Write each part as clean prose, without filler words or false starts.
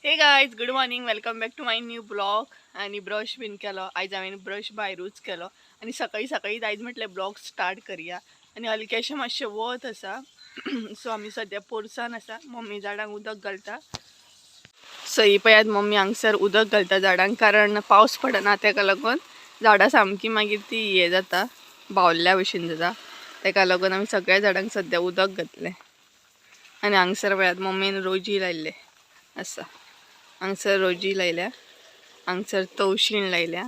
हे guys good morning welcome back to my new blog. आणि brush बीन केलो आयज हांवें ब्रश भायरूच केलो आणि सकाळी सकाळी आयज म्हटलें ब्लॉग स्टार्ट करूया. आणि हलकेशें मातशें वत आसा सो आमी सद्या पोरसान आसा. मम्मी झाडांक उदक घालता. सो ही पळयात मम्मी हांगसर उदक घालता झाडांक कारण पावस पडना तेका लागून झाडां सामकी मागीर ती हे जाता बावल्ल्या भशेन जाता. तेका लागून आमी सगळ्या झाडांक सद्या उदक घातलें. आणि हांगसर पळयात मम्मीन रोजी लायले आसा. हांगसर रोजी लायल्या, हांगसर तवशीण लायल्या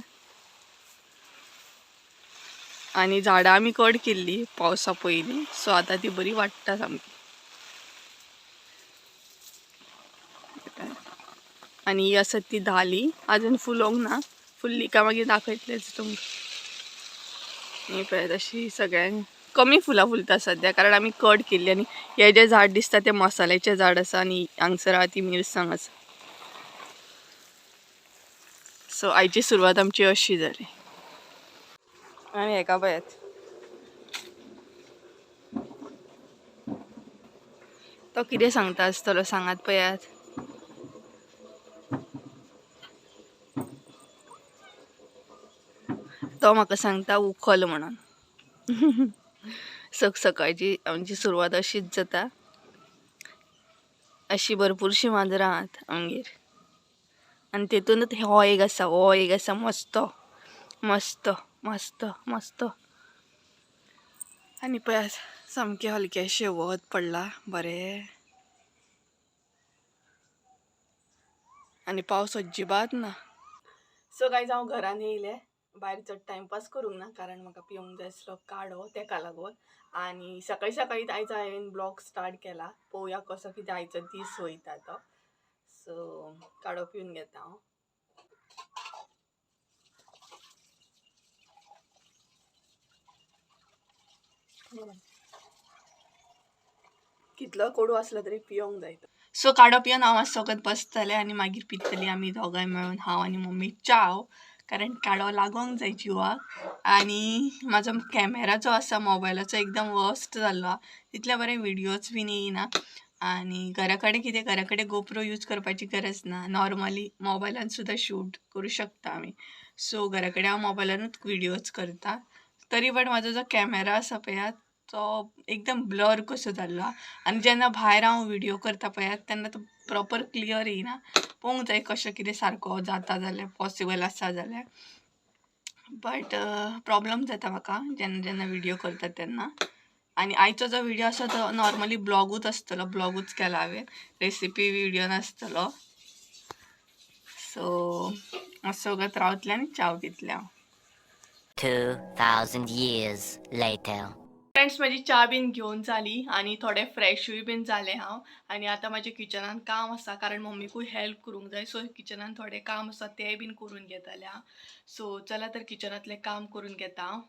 आणि झाडां आमी कट केल्ली पावसा पयलीं सो आतां ती बरी वाडटा सामकी. आणि ही आसा ती धाली अजून फुलोंक ना, फुल्ली का मागीर दाखयतलेच तुमकां. ही पळय अशी सगळ्यांक कमी फुलां फुलता सद्या कारण आमी कट केल्ली. आणि हे जे झाड दिसता ते मसाल्याचें झाड आसा आणि हांगसर आहा ती मिरसांग आसा. सो आयची सुरवात आमची अशी जाली. आणि हेका पळयात तो कितें सांगता आसतलो सांगात पळयात. तो म्हाका सांगता उखल म्हणून. सकाळची आमची सुरवात अशीच जाता. अशी भरपूरशी माजरां आहात आमगेर आणि तेतूनच हो एक आसा मस्त मस्त मस्त मस्त. आणि पळयात सामकें हलकेशें वत पडला बरें आणि पावस अजिबात ना. सो गायज हांव घरान येयलें. भायर चड टायमपास करूंक ना कारण म्हाका पिवंक जाय आसलो काडो तेका लागून. आणि सकाळी सकाळी आयज हांवें ब्लॉग स्टार्ट केला. पळोवया कसो कितें आयचो दीस वयता तो. सो काडो पिवन घेता हांव. कितलो कोडू आसलो तरी पिवंक जाय तो. सो काडो पिवन हांव मातसो वगत बसतलें आणि मागीर पितली आमी दोगांय मेळून हांव आनी मम्मी चाव. कारण काडो लागोंक जाय जिवाक. आणि म्हाजो कॅमेरा जो आसा मोबायलाचो एकदम वर्स्ट जाल्लो. तितले बरे व्हिडिओज बीन येयना. आणि घरा कडेन गोप्रो यूज करपाची गरज ना. नॉर्मली मोबायलान सुद्दां शूट करूं शकता आमी. सो घरा कडेन हांव मोबायलानूच व्हिडिओज करता. तरी पण म्हाजो जो कॅमेरा आसा पळयात तो एकदम ब्लर कसो जाल्लो. आणि जेन्ना भायर हांव व्हिडिओ करता पळयात तेन्ना तो प्रॉपर क्लियर येयना. पळोवंक जाय कशें कितें सारको जाता जाल्यार पॉसिबल आसा जाल्यार. बट प्रॉब्लम जाता म्हाका जेन्ना व्हिडिओ करता तेन्ना. आणि आयचो जो व्हिडिओ आसा तो नॉर्मली ब्लॉगूच आसतलो. ब्लॉगूच केला हांवें, रेसिपी व्हिडिओ नासतलो. सो मातसो वगत रावतलें आनी चाव पितलें हांव. 2000 years later. फ्रेंड्स माझी चा बीन घेऊन जाली आणि थोडे फ्रेशूय बीन जाले हांव. आणि आता माझे किचनान काम आसा कारण मम्मीकूय हेल्प करूंक जाय. सो किचनान थोडे काम आसा ते बीन करून घेताले हांव. सो चला तर किचनातले काम करून घेता हांव.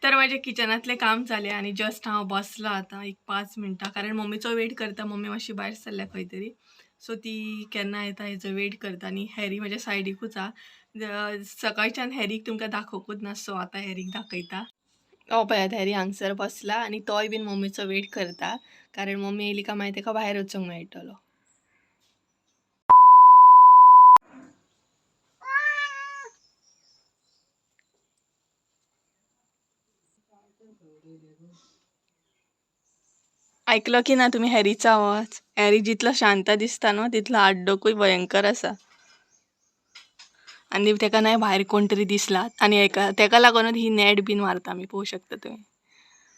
तर माझे किचनातले काम झाले आणि जस्ट हांव बसला आता एक 5 मिनटां कारण मम्मीचो वेट करता. मम्मी मातशी भायर सरल्या खंय तरी. सो ती केन्ना येता हेजो वेट करता. आणि हॅरी म्हज्या सायडीकूच आहा. सकाळच्यान हॅरीक तुमकां दाखोवंकूच ना सो आतां हॅरीक दाखयता. पळयात हॅरी हांगसर बसला आणि तोय बीन मम्मीचो वेट करता कारण मम्मी येयली काय मागीर तेका भायर वचूंक मेळटलो. ऐकलं की ना तुम्ही हॅरीचा आवाज? हॅरी जितला शांत दिसता ना तितला आड्डोकूय भयंकर असा. आणि तेका नाही भायर कोण तरी दिसला आणि तेका लागूनच ही नेट बीन मारता आमी पळोवंक शकता तुम्ही.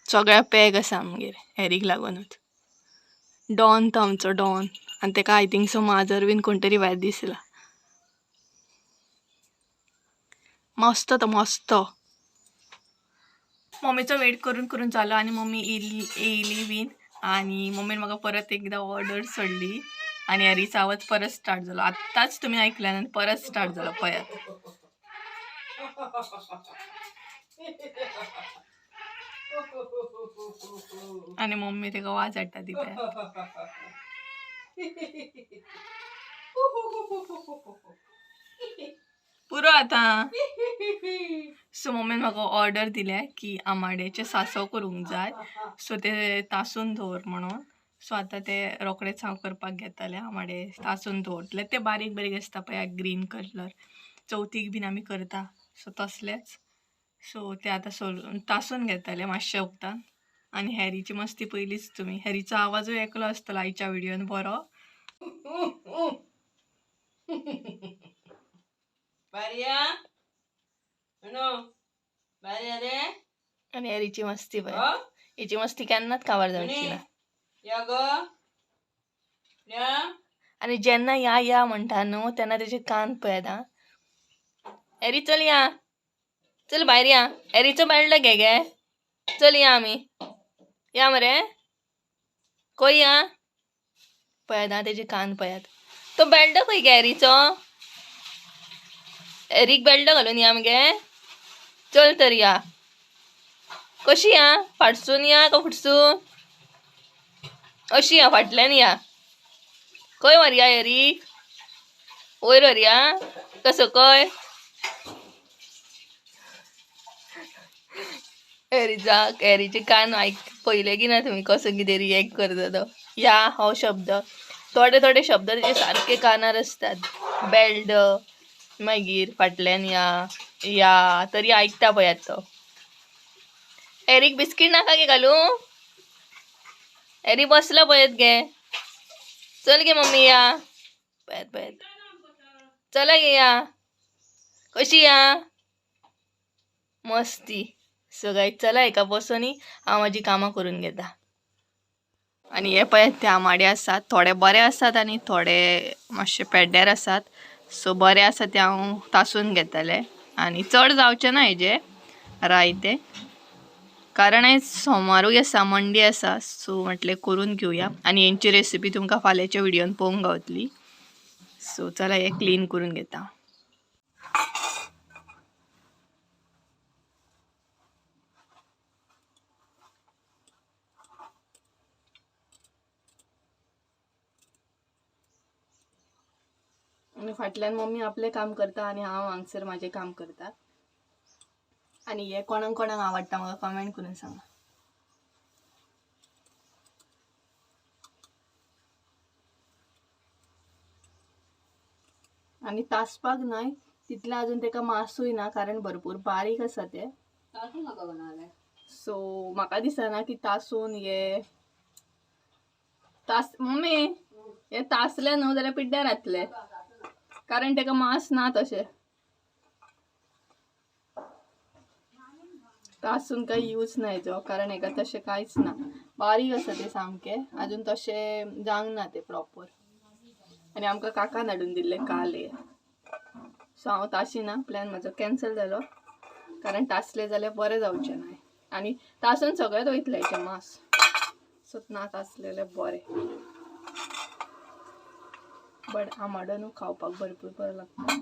सगळ्या पॅक आसा आमगेर हॅरीक लागूनच. डॉन तो आमचो डॉन आणि तेका आय थिंक सो माजर बीन कोण तरी भायर दिसला. मस्त तो मस्त. मम्मीचा वेट करून करून चालू आणि मम्मी येयली बीन आणि मम्मीन म्हाका परत एकदा ऑर्डर सोडली आणि हॅरीचा आवाज परत स्टार्ट झाला. आत्ताच तुम्ही ऐकल्यान परत स्टार्ट झाला पळयात. आणि मम्मी तेका वाज हाडटा ती पळयात. पुरो आता. सो मम्मीन म्हाका ऑर्डर दिल्या की आमाड्याचे सांसव करूंक जाय सो ते तासून दवर म्हणून. सो आता ते रोकडेच हांव करपाक घेतले. आमाडे तासून दवरतले ते बारीक बारीक आसता पळय ग्रीन कलर चवथीक बीन आमी करता सो तसलेच. सो ते आता तासून घेतले मातशे वक्तान. आणि हॅरीची मस्ती पयलीच तुम्ही हॅरीचा आवाजूय ऐकलो आसतलो आयच्या व्हिडिओन बरो. बारिया नो बारिया रे. आणि हॅरीची मस्ती पळय. हिची मस्ती केन्नाच काबार जावची ना. या ग या. आणि जेन्ना या या म्हणटा न्हू तेन्ना तेजे कान पळयत हा. हॅरी चल या. चल भायर या. हॅरीचो बेल्ट घे गे. चल या आमी. या मरे. खंय या. पळयत हा तेजे कान पळयात. तो बेल्ट खंय गे हॅरीचो. हॅरीक बेल्ट घालून या मगे. चल तर या. कशी या फाटसून या का फुटसून. अशी या फाटल्यान या. खंय व्हरया हॅरीक. वयर व्हरया का सकयल. हॅरीचे कान पहिले की ना तुम्ही कसं कितें रिएक्ट करता तो. या हो शब्द थोडे थोडे शब्द त्याचे सारखे कानार असतात. बेल्ट मागीर फाटल्यान या तरी ऐकता पळयात तो. हॅरीक बिस्कीट नाका गे घालू. हॅरी बसला पळयत गे. चल गे मम्मी या. पळयत पळयत चला गे या. कशी या मस्ती. सो गाईज चला एका बसोनी हांव माझी कामां करून घेता. आणि हे पळय ते आमाडे आसात थोडे बरे आसात आणि थोडे मातशे पेड्ड्यार आसात. सो बरे आसा ते हांव तासून घेतले आणि चड जावचे ना हेजे रायते कारण आयज सोमारूय आसा मंडे आसा. सो म्हटले करून घेवया आणि हेंची रेसिपी तुमकां फाल्यांच्या व्हिडिओन पळोवंक गावतली. सो चला हे क्लीन करून घेता. आणि फाटल्यान मम्मी आपले काम करता आणि हांव हांगसर माझे काम करता. आणि हे कोणाक कोणाक आवडटा म्हाका कमेंट करून सांगा. आणि तासपाक नाही तितले अजून तेका मासूय ना कारण भरपूर बारीक आसा ते. सो म्हाका दिसना की तासून हे मम्मी हे तासले न्हू जाल्यार पिड्ड्यार जातले कारण तेका मांस ना तशें. तासून काही यूज नाही हेचो कारण हेका तशें कांयच ना बारीक आसा ते सामके अजून तशें जावंक ना ते प्रॉपर. आणि आमकां काकान हाडून दिल्ले काल हे. सो हांव तासीना प्लॅन म्हाजो कॅन्सल जालो कारण तासले जाल्यार बरें जावचें ना आणि तासून सगळेंच वयतले हेचें मांस. सो ना तासलेले बरें. बट आमाडो न्हू खावपाक भरपूर बरो लागता.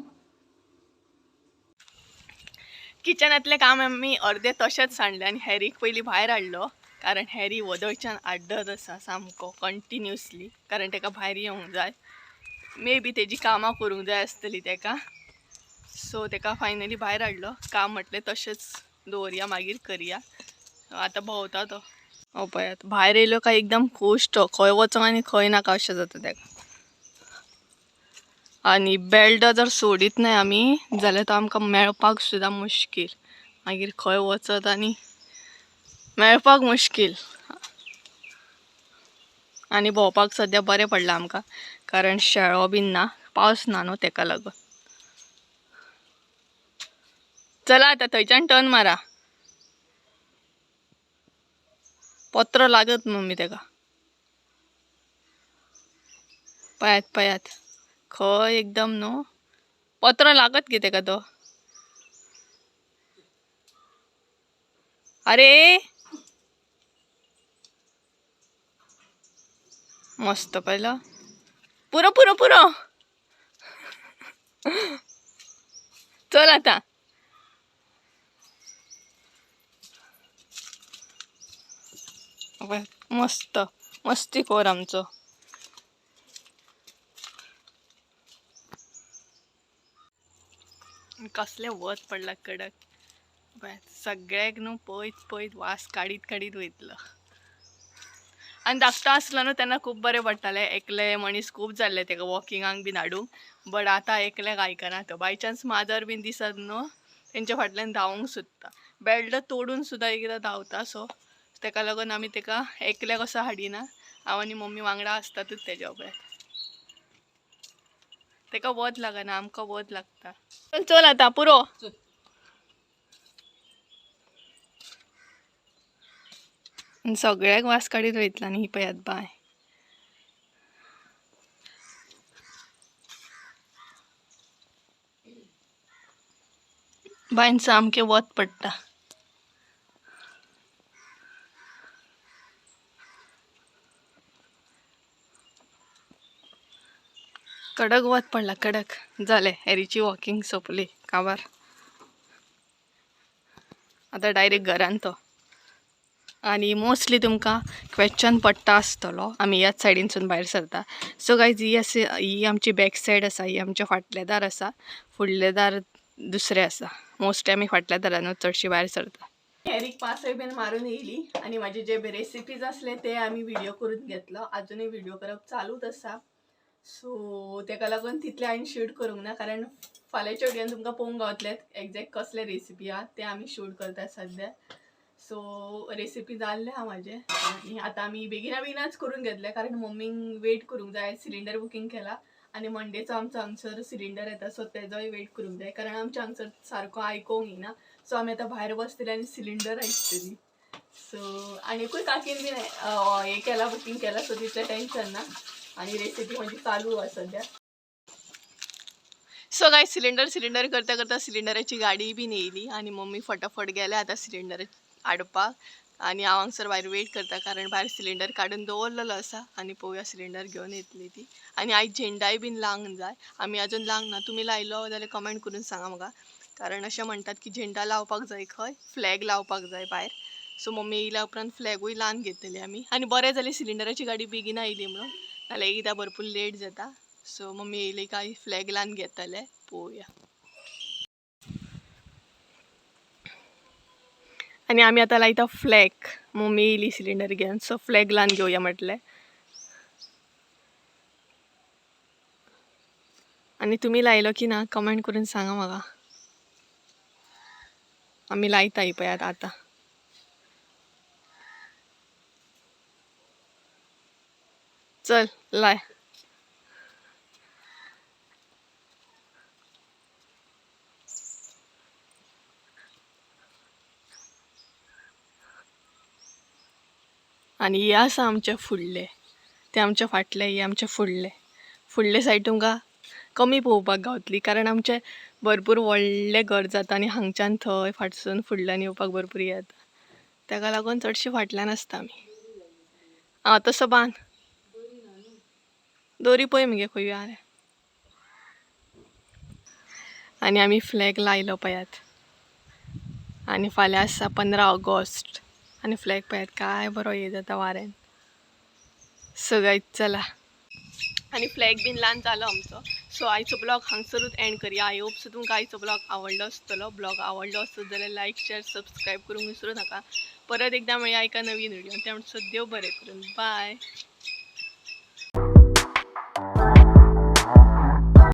किचनातले काम आमी अर्दे तशेंच सांडले आणि हॅरीक पयलीं भायर हाडलो कारण हॅरी वदळच्यान आड्डत आसा सामको कंटिन्युअसली कारण तेका भायर येवंक जाय. मे बी तेजी कामां करूंक जाय आसतली तेका. सो तेका फायनली भायर हाडलो. काम म्हटलें तशेंच दवरया मागीर करया. आतां भोंवता तो. हो पळयात भायर येयलो काय एकदम खोश तो खंय वचोंक आनी खंय नाका अशें जाता तेका. आणि बेल्ट जर सोडीत नाही आमी जाल्यार तो आमकां मेळपाक सुद्दां मुश्कील. मागीर खंय वचत आनी मेळपाक मुश्कील. आणि भोंवपाक सद्या बरें पडलां आमकां, कारण शेळो बीन ना, पावस ना न्हू तेका लागून. चला आता थंयच्यान टर्न मारा. पत्रो लागत मम्मी तेका. पयात पयात खंय एकदम न्हू पत्रो लागत की तेका तो. अरे मस्त पहिलं. पुरो पुरो पुरो. चल आता. मस्त मस्ती खोर आमचो. कसले वत पडला कडक. सगळ्याक न्हू पयत पयत वास काडीत काडीत वयतलो. आणि धाकटो आसलो न्हू तेन्ना खूब बरें पडटालें. एकले मनीस खूब जाल्ले तेका वॉकिंगाक बीन हाडूंक. बट आतां एकल्याक आयकना तो. बाय चान्स माजर बीन दिसत न्हू तेंच्या फाटल्यान धांवूंक सोदता. बेल्ट तोडून सुद्दां एकदां धांवता. सो तेका लागून आमी तेका एकल्याक असो हाडिना. हांव आनी मम्मी वांगडा आसतातूच तेज्या उपरांत. तेका वत लागना, आमकां वत लागता. चल चल आता पुरो. सगळ्याक वास काडीत वयतला न्ही पयात बाय. बायन सामकें वत पडटा. कडक वत पडला कडक. जालें एरीची वॉकिंग सोंपली काबार. आता डायरेक्ट घरान तो. आणि मोस्टली तुमकां क्वेश्चन पडटा आसतलो आमी ह्याच सायडीनसून भायर सरता. सो गायज ही आमची बॅक सायड आसा. ही आमचे फाटले दार आसा. फुडले दार दुसरे आसा. मोस्टली आमी फाटल्या दारानूच चडशी भायर सरता. एरीक पासय बीन मारून येयली आणि माझे जे रेसिपीज असले ते आमी व्हिडिओ करून घेतलो. अजूनही व्हिडिओ करप चालूच आसा. सो तेका लागून तितले हांवें शूट करूंक ना, कारण फाल्यांच्या व्हिडिओन तुमकां पळोवंक गावतले एक्झॅक्ट कसले रेसिपी आहा ते आमी शूट करता सध्या. सो रेसिपी जाल्ले आहा म्हाजे. आणि आता आमी बेगिना बेगिनाच करून घेतले, कारण मम्मींक वेट करूंक जाय. सिलिंडर बुकींग केला आणि मंडेचो आमचो हांगसर सिलिंडर येता. सो तेजोय वेट करूंक जाय, कारण आमच्या हांगसर सारको आयकोंक येना. सो आमी आतां भायर बसतली आनी सिलिंडर आयकतली. सो आनीकूय काकीन बीन हे केला, बुकींग केला. सो तितलें टेन्शन ना. आणि रेसिपी म्हणजे चालू आहे सध्या. सो गाय सिलिंडर करता करता सिलिंडराची गाडी बीन येयली आणि मम्मी फटाफट गेल्या आता सिलिंडर हाडपाक. आणि हांव हांगसर भायर वेट करता, कारण भायर सिलिंडर काडून दवरलेलो आसा आणि पळोवया सिलिंडर घेवन येतली ती. आणि आयज झेंडाय बीन लावंक जाय. आमी अजून लावंक ना. तुमी लायलो जाल्यार कमेंट करून सांगा म्हाका, कारण अशें म्हणटात की झेंडा लावपाक जाय खंय, फ्लॅग लावपाक जाय भायर. सो मम्मी येयल्या उपरांत फ्लॅगूय लावन घेतली आमी. आणि बरें जालें सिलिंडराची गाडी बेगिना येयली म्हणून, नाल्यार एकदां भरपूर लेट जाता. सो मम्मी येयली काय फ्लॅग लावन घेतले. पळोवया. आणि आमी आतां लायता फ्लॅग. मम्मी येयली सिलिंडर घेवन, सो फ्लॅग लावन घेवया म्हटलें. आणि तुम्ही लायलो की ना कमेंट करून सांगा म्हाका. आमी लायता ही पळयात आतां. चल लाय. आणि हे आसा आमचे फुडले, ते आमचे फाटले, हे आमचे फुडले सायड तुमकां कमी पळोवपाक गावतली, कारण आमचे भरपूर व्हडलें घर जाता आणि हांगच्यान थंय फाटसून फुडल्यान येवपाक भरपूर येता. तेका लागून चडशी फाटल्यान आसता आमी. तसो बांद. दोरी पळय मगे खंय आहा. आणि आमी फ्लॅग लायलो पळयात. आणि फाल्यां आसा 15 ऑगस्ट आणि फ्लॅग पळयात काय बरो हे जाता वाऱ्यान. सो गायज चला. आणि फ्लॅग बीन लावन जालो आमचो. सो आयचो ब्लॉग हांगसरूच एंड करूया. आय होप सो तुमकां आयचो ब्लॉग आवडलो आसतलो. ब्लॉग आवडलो आसत जाल्यार लायक शेअर सबस्क्राईब करूंक विसरूं नाका. परत एकदा मेळया एका नवीन व्हिडिओ. त्या म्हणसर देव बरें करून. बाय.